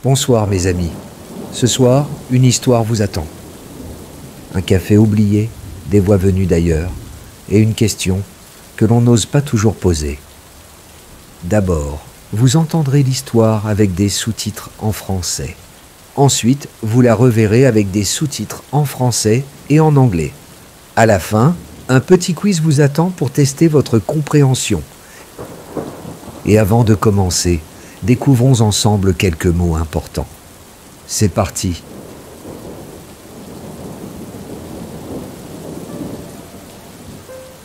Bonsoir mes amis. Ce soir, une histoire vous attend. Un café oublié, des voix venues d'ailleurs, et une question que l'on n'ose pas toujours poser. D'abord, vous entendrez l'histoire avec des sous-titres en français. Ensuite, vous la reverrez avec des sous-titres en français et en anglais. À la fin, un petit quiz vous attend pour tester votre compréhension. Et avant de commencer, découvrons ensemble quelques mots importants. C'est parti.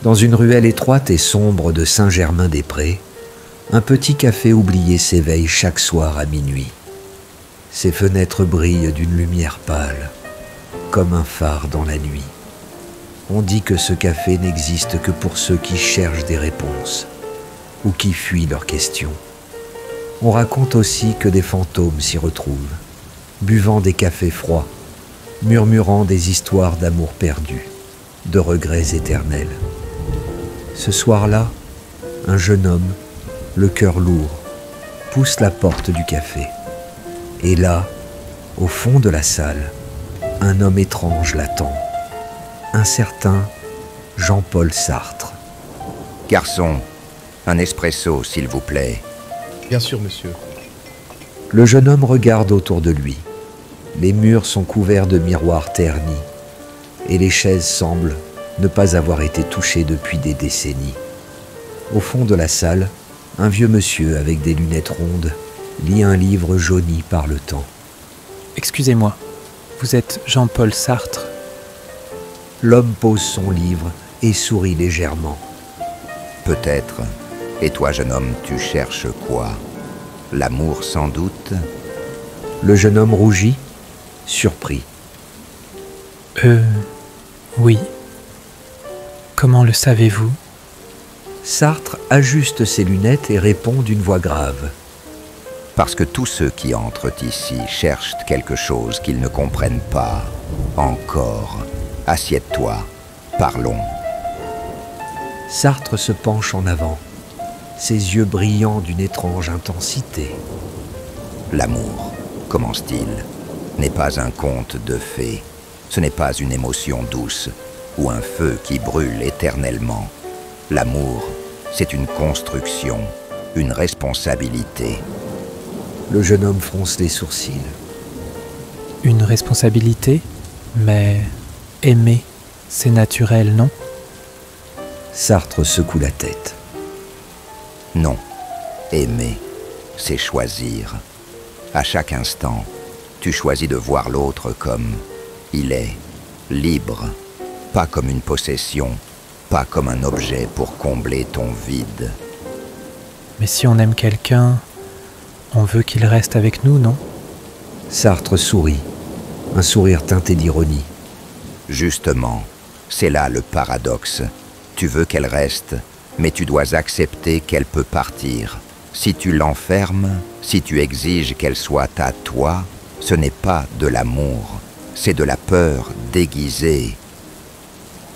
Dans une ruelle étroite et sombre de Saint-Germain-des-Prés, un petit café oublié s'éveille chaque soir à minuit. Ses fenêtres brillent d'une lumière pâle, comme un phare dans la nuit. On dit que ce café n'existe que pour ceux qui cherchent des réponses ou qui fuient leurs questions. On raconte aussi que des fantômes s'y retrouvent, buvant des cafés froids, murmurant des histoires d'amour perdu, de regrets éternels. Ce soir-là, un jeune homme, le cœur lourd, pousse la porte du café. Et là, au fond de la salle, un homme étrange l'attend. Un certain Jean-Paul Sartre. Garçon, un espresso, s'il vous plaît. Bien sûr, monsieur. Le jeune homme regarde autour de lui. Les murs sont couverts de miroirs ternis et les chaises semblent ne pas avoir été touchées depuis des décennies. Au fond de la salle, un vieux monsieur avec des lunettes rondes lit un livre jauni par le temps. Excusez-moi, vous êtes Jean-Paul Sartre? L'homme pose son livre et sourit légèrement. Peut-être. Et toi, jeune homme, tu cherches quoi? L'amour, sans doute? Le jeune homme rougit, surpris. Oui. Comment le savez-vous? Sartre ajuste ses lunettes et répond d'une voix grave. Parce que tous ceux qui entrent ici cherchent quelque chose qu'ils ne comprennent pas. Encore. Assieds-toi. Parlons. Sartre se penche en avant, ses yeux brillants d'une étrange intensité. L'amour, commence-t-il, n'est pas un conte de fées. Ce n'est pas une émotion douce ou un feu qui brûle éternellement. L'amour, c'est une construction, une responsabilité. Le jeune homme fronce les sourcils. Une responsabilité? Mais aimer, c'est naturel, non? Sartre secoue la tête. Non, aimer, c'est choisir. À chaque instant, tu choisis de voir l'autre comme il est, libre, pas comme une possession, pas comme un objet pour combler ton vide. Mais si on aime quelqu'un, on veut qu'il reste avec nous, non? Sartre sourit, un sourire teinté d'ironie. Justement, c'est là le paradoxe. Tu veux qu'elle reste, mais tu dois accepter qu'elle peut partir. Si tu l'enfermes, si tu exiges qu'elle soit à toi, ce n'est pas de l'amour, c'est de la peur déguisée.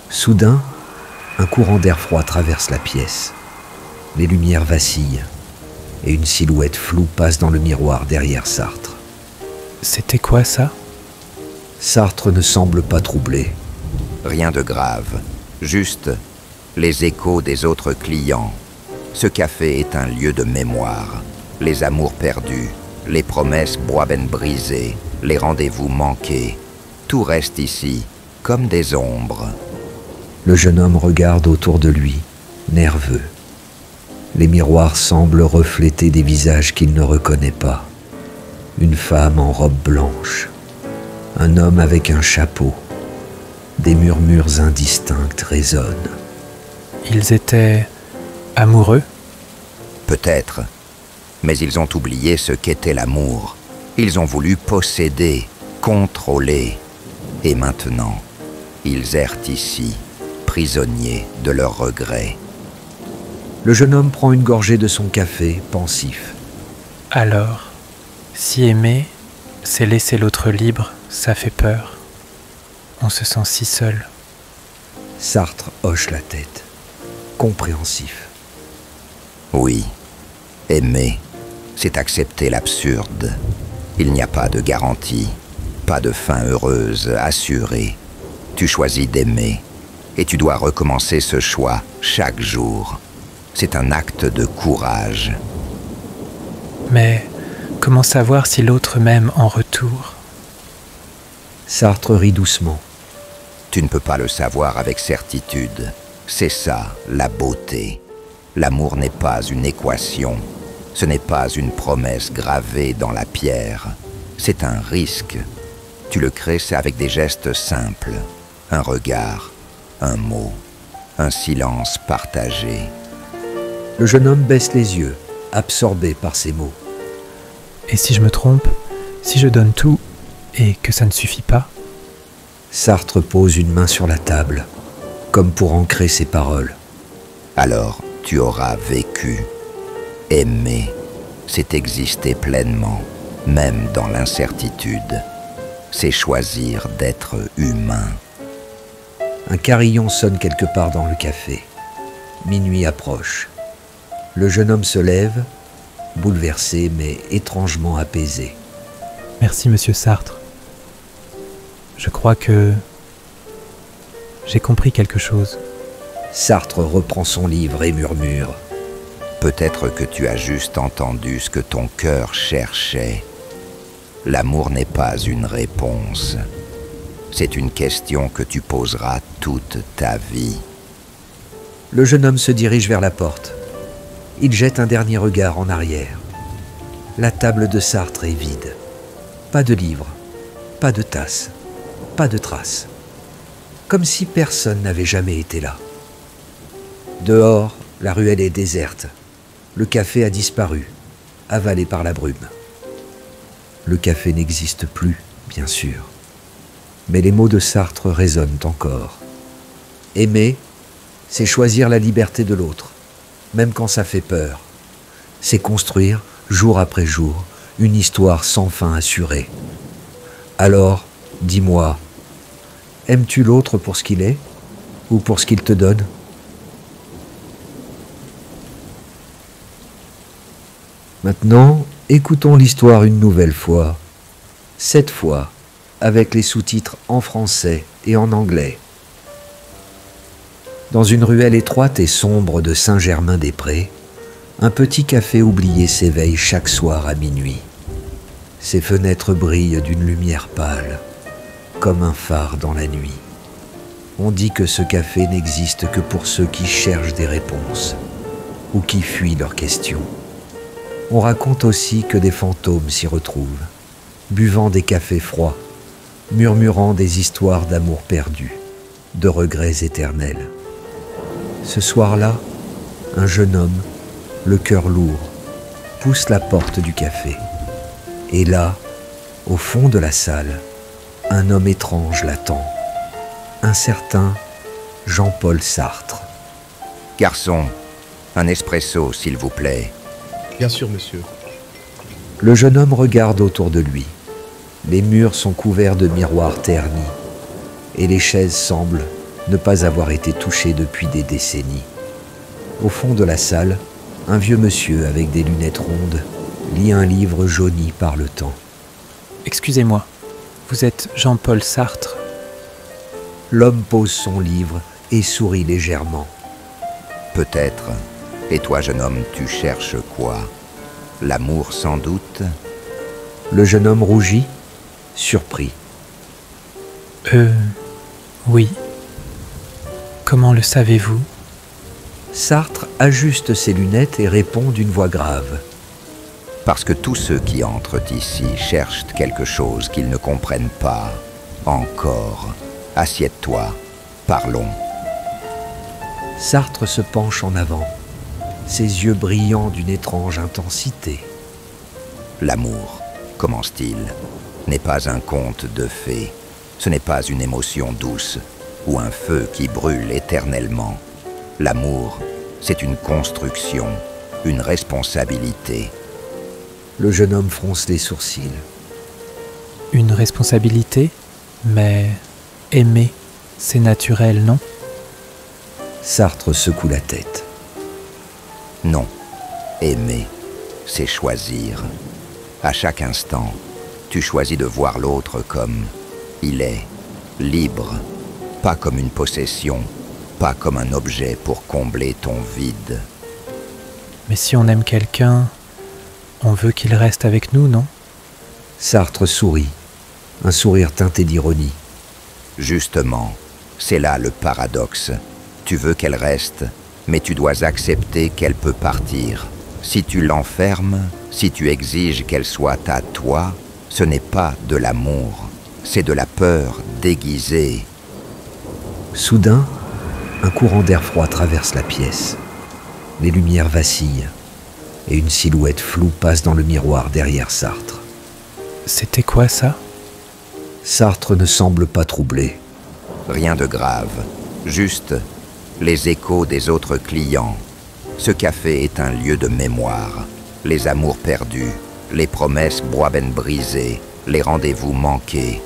Soudain, un courant d'air froid traverse la pièce. Les lumières vacillent et une silhouette floue passe dans le miroir derrière Sartre. C'était quoi ça? Sartre ne semble pas troublé. Rien de grave, juste les échos des autres clients. Ce café est un lieu de mémoire. Les amours perdus, les promesses broaben brisées, les rendez-vous manqués. Tout reste ici, comme des ombres. Le jeune homme regarde autour de lui, nerveux. Les miroirs semblent refléter des visages qu'il ne reconnaît pas. Une femme en robe blanche, un homme avec un chapeau. Des murmures indistincts résonnent. Ils étaient amoureux? Peut-être, mais ils ont oublié ce qu'était l'amour. Ils ont voulu posséder, contrôler. Et maintenant, ils errent ici, prisonniers de leurs regrets. Le jeune homme prend une gorgée de son café, pensif. Alors, si aimer, c'est laisser l'autre libre, ça fait peur. On se sent si seul. Sartre hoche la tête, compréhensif. Oui, aimer, c'est accepter l'absurde. Il n'y a pas de garantie, pas de fin heureuse, assurée. Tu choisis d'aimer, et tu dois recommencer ce choix chaque jour. C'est un acte de courage. Mais comment savoir si l'autre m'aime en retour? Sartre rit doucement. Tu ne peux pas le savoir avec certitude. C'est ça, la beauté. L'amour n'est pas une équation. Ce n'est pas une promesse gravée dans la pierre. C'est un risque. Tu le crées avec des gestes simples. Un regard, un mot, un silence partagé. Le jeune homme baisse les yeux, absorbé par ces mots. Et si je me trompe, si je donne tout et que ça ne suffit pas? Sartre pose une main sur la table, comme pour ancrer ses paroles. Alors tu auras vécu. Aimer, c'est exister pleinement, même dans l'incertitude. C'est choisir d'être humain. Un carillon sonne quelque part dans le café. Minuit approche. Le jeune homme se lève, bouleversé mais étrangement apaisé. Merci, monsieur Sartre. Je crois que j'ai compris quelque chose. Sartre reprend son livre et murmure. Peut-être que tu as juste entendu ce que ton cœur cherchait. L'amour n'est pas une réponse. C'est une question que tu poseras toute ta vie. Le jeune homme se dirige vers la porte. Il jette un dernier regard en arrière. La table de Sartre est vide. Pas de livre, pas de tasse, pas de traces. Comme si personne n'avait jamais été là. Dehors, la ruelle est déserte. Le café a disparu, avalé par la brume. Le café n'existe plus, bien sûr. Mais les mots de Sartre résonnent encore. Aimer, c'est choisir la liberté de l'autre, même quand ça fait peur. C'est construire, jour après jour, une histoire sans fin assurée. Alors, dis-moi, aimes-tu l'autre pour ce qu'il est, ou pour ce qu'il te donne ? Maintenant, écoutons l'histoire une nouvelle fois. Cette fois, avec les sous-titres en français et en anglais. Dans une ruelle étroite et sombre de Saint-Germain-des-Prés, un petit café oublié s'éveille chaque soir à minuit. Ses fenêtres brillent d'une lumière pâle, comme un phare dans la nuit. On dit que ce café n'existe que pour ceux qui cherchent des réponses ou qui fuient leurs questions. On raconte aussi que des fantômes s'y retrouvent, buvant des cafés froids, murmurant des histoires d'amour perdu, de regrets éternels. Ce soir-là, un jeune homme, le cœur lourd, pousse la porte du café. Et là, au fond de la salle, un homme étrange l'attend, un certain Jean-Paul Sartre. Garçon, un espresso, s'il vous plaît. Bien sûr, monsieur. Le jeune homme regarde autour de lui. Les murs sont couverts de miroirs ternis et les chaises semblent ne pas avoir été touchées depuis des décennies. Au fond de la salle, un vieux monsieur avec des lunettes rondes lit un livre jauni par le temps. Excusez-moi, vous êtes Jean-Paul Sartre? L'homme pose son livre et sourit légèrement. Peut-être. Et toi, jeune homme, tu cherches quoi? L'amour, sans doute? Le jeune homme rougit, surpris. Oui. Comment le savez-vous? Sartre ajuste ses lunettes et répond d'une voix grave. Parce que tous ceux qui entrent ici cherchent quelque chose qu'ils ne comprennent pas encore. Assieds-toi, parlons. Sartre se penche en avant, ses yeux brillants d'une étrange intensité. L'amour, commence-t-il, n'est pas un conte de fées. Ce n'est pas une émotion douce ou un feu qui brûle éternellement. L'amour, c'est une construction, une responsabilité. Le jeune homme fronce les sourcils. Une responsabilité? Mais aimer, c'est naturel, non? Sartre secoue la tête. Non, aimer, c'est choisir. À chaque instant, Tu choisis de voir l'autre comme il est, libre, pas comme une possession, pas comme un objet pour combler ton vide. Mais si on aime quelqu'un, on veut qu'il reste avec nous, non? Sartre sourit, un sourire teinté d'ironie. Justement, c'est là le paradoxe. Tu veux qu'elle reste, mais tu dois accepter qu'elle peut partir. Si tu l'enfermes, si tu exiges qu'elle soit à toi, ce n'est pas de l'amour, c'est de la peur déguisée. Soudain, un courant d'air froid traverse la pièce. Les lumières vacillent et une silhouette floue passe dans le miroir derrière Sartre. C'était quoi ça? Sartre ne semble pas troublé. Rien de grave, juste les échos des autres clients. Ce café est un lieu de mémoire. Les amours perdus, les promesses brisées, les rendez-vous manqués.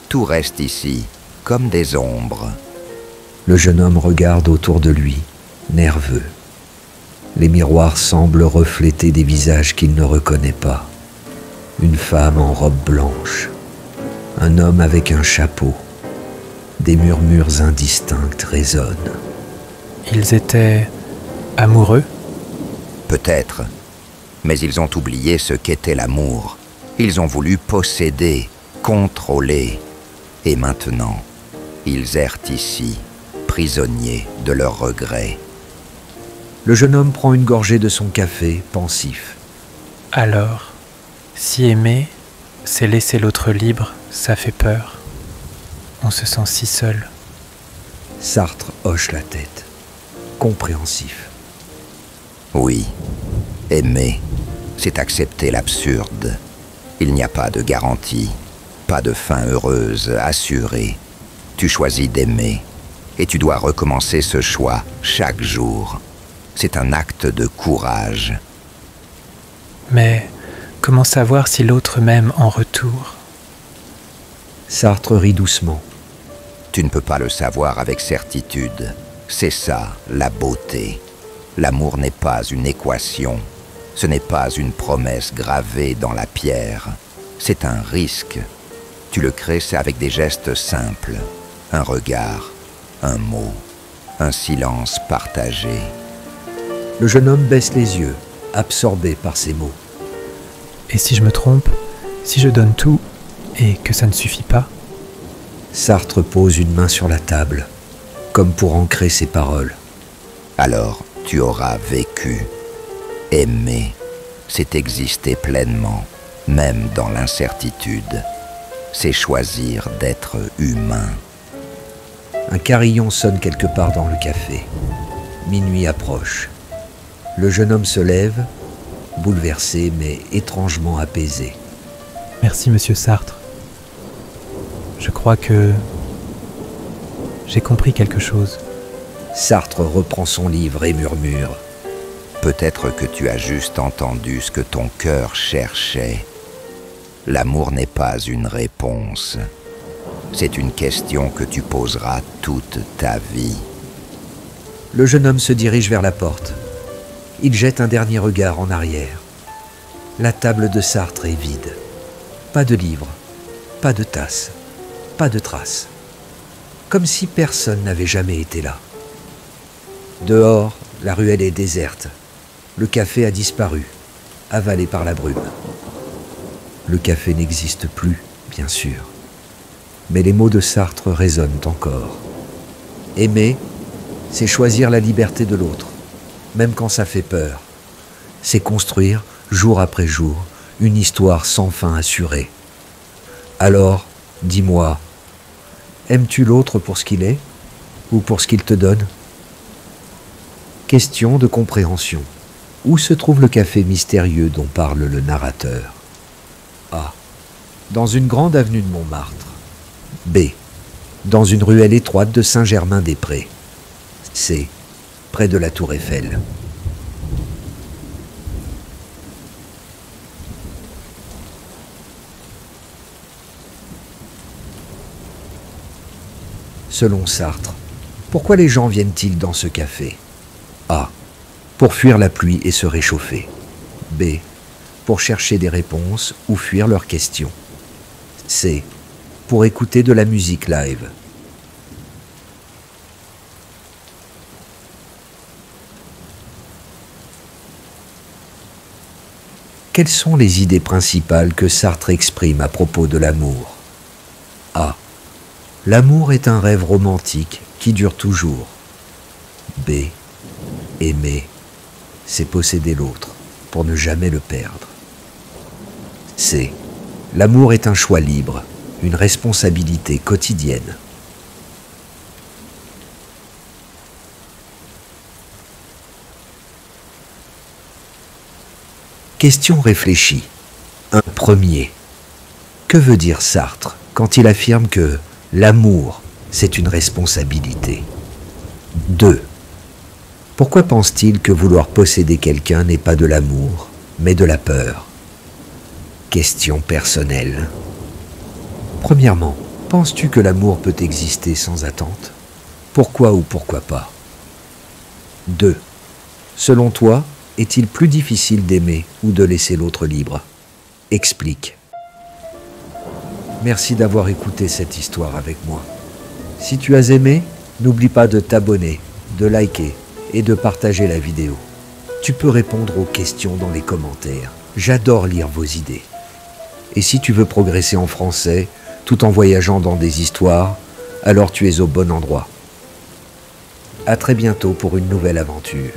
Tout reste ici, comme des ombres. Le jeune homme regarde autour de lui, nerveux. Les miroirs semblent refléter des visages qu'il ne reconnaît pas. Une femme en robe blanche, un homme avec un chapeau. Des murmures indistincts résonnent. Ils étaient amoureux? Peut-être, mais ils ont oublié ce qu'était l'amour. Ils ont voulu posséder, contrôler. Et maintenant, ils errent ici, prisonniers de leurs regrets. Le jeune homme prend une gorgée de son café, pensif. Alors, si aimer, c'est laisser l'autre libre, ça fait peur. On se sent si seul. Sartre hoche la tête, compréhensif. Oui, aimer, c'est accepter l'absurde. Il n'y a pas de garantie, pas de fin heureuse, assurée. Tu choisis d'aimer, et tu dois recommencer ce choix chaque jour. C'est un acte de courage. Mais comment savoir si l'autre m'aime en retour? Sartre rit doucement. Tu ne peux pas le savoir avec certitude. C'est ça, la beauté. L'amour n'est pas une équation. Ce n'est pas une promesse gravée dans la pierre. C'est un risque. Tu le crées avec des gestes simples. Un regard, un mot, un silence partagé. Le jeune homme baisse les yeux, absorbé par ces mots. Et si je me trompe, si je donne tout et que ça ne suffit pas? Sartre pose une main sur la table, comme pour ancrer ses paroles. Alors tu auras vécu. Aimer, c'est exister pleinement, même dans l'incertitude. C'est choisir d'être humain. Un carillon sonne quelque part dans le café. Minuit approche. Le jeune homme se lève, bouleversé mais étrangement apaisé. Merci, monsieur Sartre. Je crois que j'ai compris quelque chose. Sartre reprend son livre et murmure. Peut-être que tu as juste entendu ce que ton cœur cherchait. L'amour n'est pas une réponse. C'est une question que tu poseras toute ta vie. Le jeune homme se dirige vers la porte. Il jette un dernier regard en arrière. La table de Sartre est vide. Pas de livre, pas de tasse, pas de traces. Comme si personne n'avait jamais été là. Dehors, la ruelle est déserte. Le café a disparu, avalé par la brume. Le café n'existe plus, bien sûr. Mais les mots de Sartre résonnent encore. Aimer, c'est choisir la liberté de l'autre, même quand ça fait peur. C'est construire, jour après jour, une histoire sans fin assurée. Alors, dis-moi, aimes-tu l'autre pour ce qu'il est, ou pour ce qu'il te donne? Question de compréhension. Où se trouve le café mystérieux dont parle le narrateur? A. Dans une grande avenue de Montmartre. B. Dans une ruelle étroite de Saint-Germain-des-Prés. C. Près de la Tour Eiffel. Selon Sartre, pourquoi les gens viennent-ils dans ce café? A. Pour fuir la pluie et se réchauffer. B. Pour chercher des réponses ou fuir leurs questions. C. Pour écouter de la musique live. Quelles sont les idées principales que Sartre exprime à propos de l'amour? A. L'amour est un rêve romantique qui dure toujours. B. Aimer, c'est posséder l'autre pour ne jamais le perdre. C. L'amour est un choix libre, une responsabilité quotidienne. Question réfléchie. Un premier. Que veut dire Sartre quand il affirme que l'amour, c'est une responsabilité? 2. Pourquoi pense-t-il que vouloir posséder quelqu'un n'est pas de l'amour, mais de la peur? Question personnelle. Premièrement, penses-tu que l'amour peut exister sans attente? Pourquoi ou pourquoi pas? 2. Selon toi, est-il plus difficile d'aimer ou de laisser l'autre libre? Explique. Merci d'avoir écouté cette histoire avec moi. Si tu as aimé, n'oublie pas de t'abonner, de liker et de partager la vidéo. Tu peux répondre aux questions dans les commentaires. J'adore lire vos idées. Et si tu veux progresser en français, tout en voyageant dans des histoires, alors tu es au bon endroit. À très bientôt pour une nouvelle aventure.